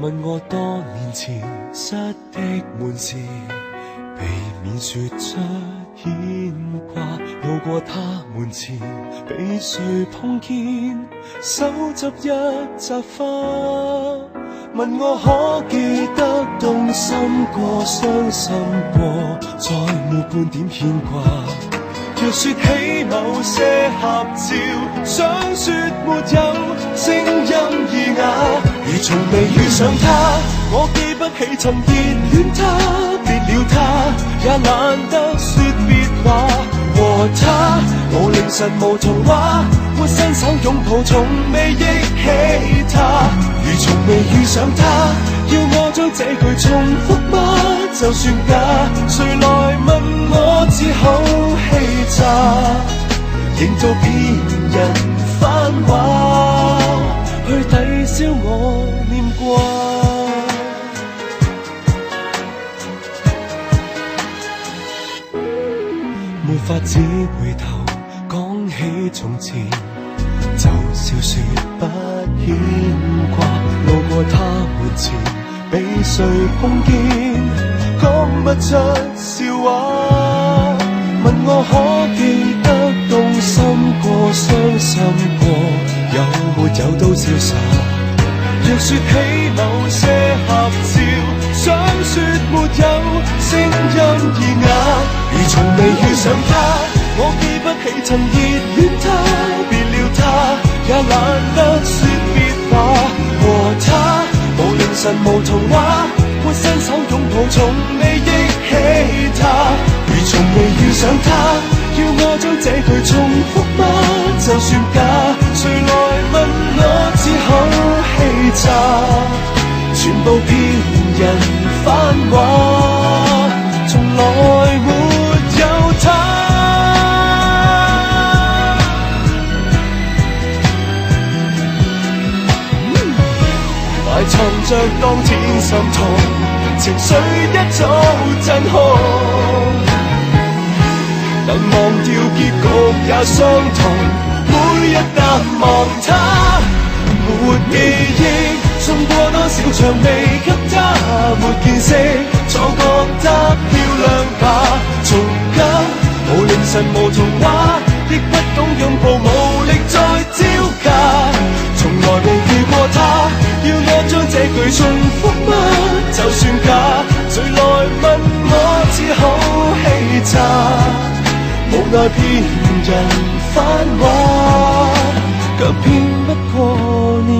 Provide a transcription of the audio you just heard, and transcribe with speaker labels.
Speaker 1: 問我多年前失的門時，避免說出牽掛。路過他門前，被誰碰見，手執一扎花。問我可記得動心過、傷心過，再沒半點牽掛。若說起某些合照，想說沒有聲音耳啞，如從未遇上他，我記不起曾熱戀他，別了他也懶得說別話。和他無凌晨無童話，沒伸手擁抱，從未憶起他，如從未遇上他，要我將這句重複嗎？就算假，誰來問我只好氣詐，營造別人繁華，去抵消我念掛。沒法子回頭講起從前，就笑說不牽掛。路過他門前，被誰碰見，講不出笑話。問我可記得動心過、傷心過，有沒有都瀟灑。若說起某些合照，想說沒有聲音耳啞，如從未遇上他，我記不起曾熱戀他，別了他也懶得說別話。和他無凌晨無童話，沒伸手擁抱，從未憶起他，如從未遇上他，要我將這句重複嗎？就算假，誰來問我只好氣詐，全部騙人繁華，從來沒有他。埋藏着當天心痛，情緒一早震撼，能忘掉結局也相同，每日淡忘他，沒記憶，送過多少場未給他，沒見識，錯覺得漂亮吧。從今無凌晨無童話，亦不懂擁抱，無力再招架。從來未遇過他，要我將這句重複嗎？就算假，誰來問我只好氣詐，無奈騙人繁華，卻騙不過念。